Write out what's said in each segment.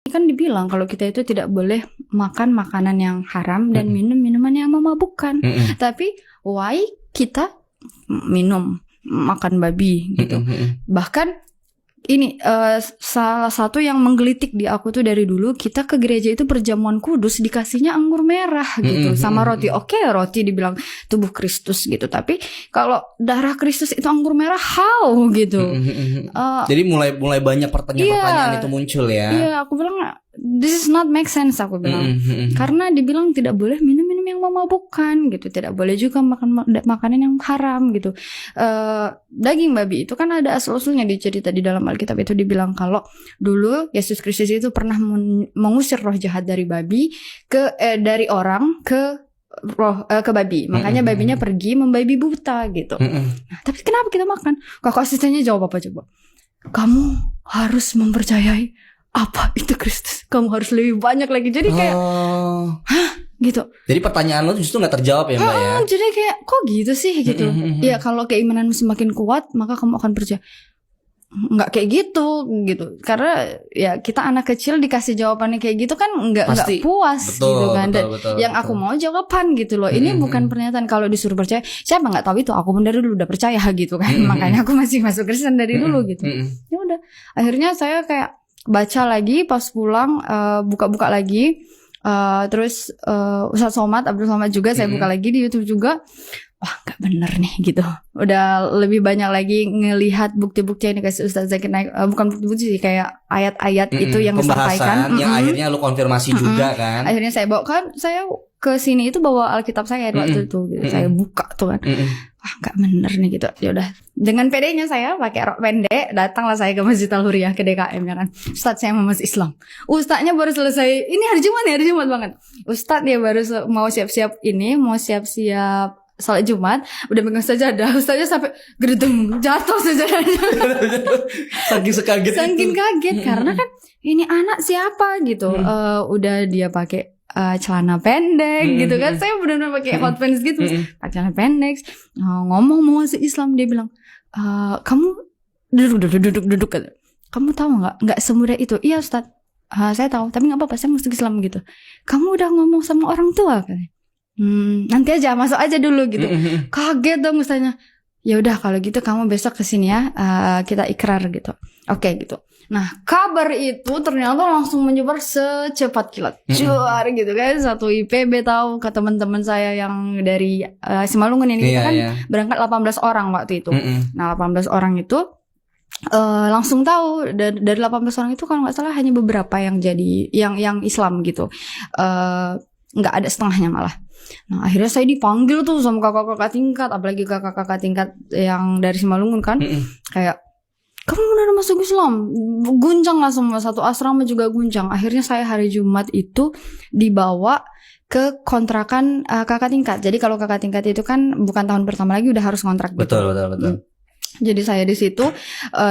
kan dibilang kalau kita itu tidak boleh makan makanan yang haram dan minum minuman yang memabukkan. Tapi why kita minum makan babi gitu. Bahkan ini salah satu yang menggelitik di aku tuh dari dulu, kita ke gereja itu perjamuan kudus dikasihnya anggur merah gitu sama roti. Oke, roti dibilang tubuh Kristus gitu, tapi kalau darah Kristus itu anggur merah, how gitu. Jadi mulai banyak pertanyaan-pertanyaan itu muncul ya. Iya, aku bilang this is not make sense, aku bilang. Karena dibilang tidak boleh minum-minum yang memabukkan gitu, tidak boleh juga makan makanan yang haram gitu. Daging babi itu kan ada asal-usulnya di cerita di dalam Alkitab itu dibilang kalau dulu Yesus Kristus itu pernah mengusir roh jahat dari babi dari orang ke babi. Makanya babinya pergi membabi buta gitu. Nah, tapi kenapa kita makan? Kakak asistennya jawab apa coba? Kamu harus mempercayai apa itu Kristus. Kamu harus lebih banyak lagi. Jadi kayak hah? Gitu. Jadi pertanyaan lo justru gak terjawab ya Mbak ya. Jadi kayak kok gitu sih gitu. Ya kalau keimananmu semakin kuat, maka kamu akan percaya. Nggak kayak gitu. Karena ya kita anak kecil dikasih jawabannya kayak gitu kan nggak puas. Betul, gitu kan. Betul, yang aku mau jawaban gitu loh. Ini bukan pernyataan kalau disuruh percaya. Siapa nggak tahu itu, aku pun dari dulu udah percaya gitu kan. Makanya aku masih masuk Kristen dari dulu gitu. Ya udah, akhirnya saya kayak baca lagi pas pulang, buka-buka lagi, terus Ustadz Somad, Abdul Somad juga saya buka lagi di YouTube juga. Wah, gak bener nih gitu. Udah lebih banyak lagi ngelihat bukti-bukti yang dikasih Ustadz Zakir Naik. Bukan bukti-bukti sih, kayak ayat-ayat itu yang disampaikan. Yang akhirnya lu konfirmasi juga kan. Akhirnya saya bawa kan, saya ke sini itu bawa Alkitab saya waktu itu gitu. Saya buka tuh kan. Wah, gak bener nih gitu. Ya udah, dengan pedenya saya pakai rok pendek, datanglah saya ke Masjid Al-Huriyah ke DKM ya kan. Ustadz, saya mau masuk Islam. Ustadznya baru selesai. Ini hari Jumat banget. Ustadz dia baru mau siap-siap salat Jumat, udah megang sajadah, ustaznya sampai gedung jatuh sajadahnya. Saking kaget karena kan ini anak siapa gitu. Udah dia pakai celana pendek gitu kan. Saya benar-benar pakai hot pants gitu, pakai celana pendek. Ngomong mau masuk Islam, dia bilang, "Kamu duduk. Kamu tahu nggak semudah itu?" "Iya, Ustaz." "Saya tahu, tapi nggak apa-apa, saya masuk Islam gitu." "Kamu udah ngomong sama orang tua kan?" Nanti aja, masuk aja dulu gitu. Kaget dong ustaznya. Ya udah kalau gitu kamu besok kesini ya, kita ikrar gitu. Oke gitu. Nah kabar itu ternyata langsung menyebar secepat kilat. Cuar gitu kan. Satu IPB tahu, ke teman-teman saya yang dari Simalungun ini kan berangkat 18 orang waktu itu. Nah 18 orang itu langsung tahu. Dari 18 orang itu kalau nggak salah hanya beberapa yang jadi yang Islam gitu. Nggak ada setengahnya malah. Nah akhirnya saya dipanggil tuh sama kakak-kakak tingkat, apalagi kakak-kakak tingkat yang dari Simalungun kan. Kayak, kamu benar masuk Islam? Guncang lah semua, satu asrama juga guncang. Akhirnya saya hari Jumat itu dibawa ke kontrakan kakak tingkat. Jadi kalau kakak tingkat itu kan bukan tahun pertama lagi udah harus kontrak gitu. Betul. Jadi saya di situ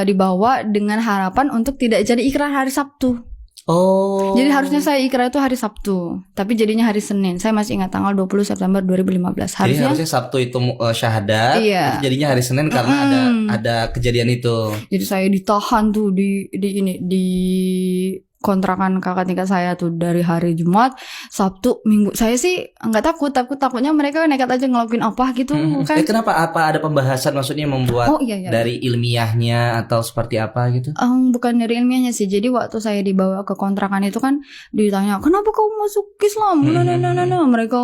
dibawa dengan harapan untuk tidak jadi ikrar hari Sabtu. Jadi harusnya saya ikrar itu hari Sabtu, tapi jadinya hari Senin. Saya masih ingat tanggal 20 September 2015. Jadi harusnya Sabtu itu syahadat, jadinya hari Senin karena ada kejadian itu. Jadi saya ditahan tuh di kontrakan kakak tingkat saya tuh dari hari Jumat, Sabtu, Minggu. Saya sih nggak takutnya mereka nekat aja ngelakuin apa gitu kan. Kenapa? Apa ada pembahasan maksudnya membuat dari ilmiahnya atau seperti apa gitu? Bukan dari ilmiahnya sih. Jadi waktu saya dibawa ke kontrakan itu kan ditanya, kenapa kamu masuk Islam? Nah. Mereka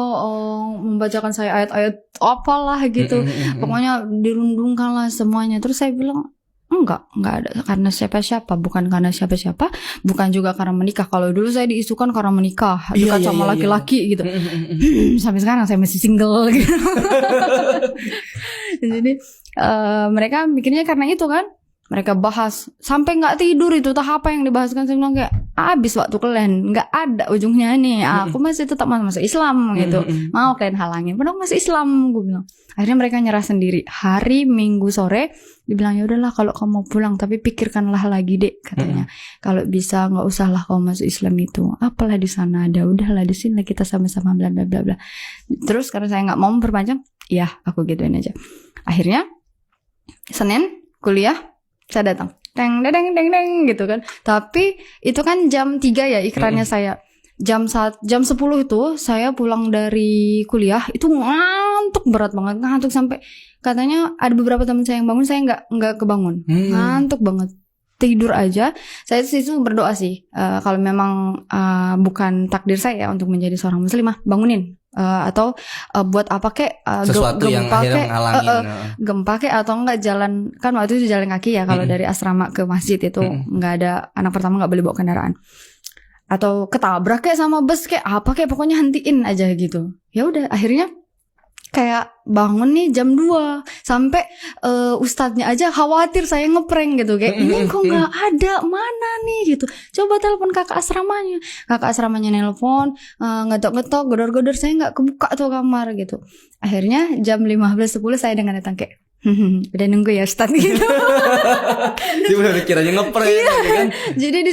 membacakan saya ayat-ayat apalah gitu. Pokoknya dirundungkan lah semuanya. Terus saya bilang, Enggak ada karena siapa-siapa, bukan karena siapa-siapa, bukan juga karena menikah. Kalau dulu saya diisukan karena menikah, dekat sama laki-laki gitu. Sampai sekarang saya masih single gitu. Jadi mereka mikirnya karena itu kan. Mereka bahas sampai nggak tidur itu, entah apa yang dibahaskan. Saya bilang kayak abis waktu kalian, nggak ada ujungnya nih. Aku masih tetap masuk Islam gitu. Mau kalian halangin, padahal masih Islam, gue bilang. Akhirnya mereka nyerah sendiri. Hari Minggu sore dibilang, ya udahlah kalau kamu pulang, tapi pikirkanlah lagi dek, katanya. Kalau bisa nggak usahlah kamu masuk Islam itu. Apalah di sana ada, udahlah di sini kita sama-sama bla bla bla bla. Terus karena saya nggak mau memperpanjang, ya aku gituin aja. Akhirnya Senin kuliah. Saya datang deng deng deng deng gitu kan. Tapi itu kan jam 3 ya ikrannya saya. Jam 10 itu saya pulang dari kuliah itu ngantuk berat banget, ngantuk sampai katanya ada beberapa teman saya yang bangun, saya nggak kebangun, ngantuk banget, tidur aja. Saya itu berdoa sih, kalau memang bukan takdir saya untuk menjadi seorang muslimah, bangunin. Atau buat apa kek sesuatu yang akhirnya menghalangin gempa kek atau enggak jalan, kan waktu itu jalan kaki ya kalau dari asrama ke masjid itu nggak ada, anak pertama nggak boleh bawa kendaraan, atau ketabrak kayak sama bus kayak apa kayak pokoknya hentiin aja gitu. Ya udah akhirnya kayak bangun nih jam 2 sampai ustadznya aja khawatir saya ngeprank gitu kayak ini kok nggak ada, mana nih gitu, coba telepon kakak asramanya nelpon, ngetok-ngetok, godor-godor, saya nggak kebuka tuh kamar gitu. Akhirnya jam 15.10 saya dengan datang kayak udah nunggu ya ustadz gitu. Dia udah kiranya ngeprank kan. Jadi di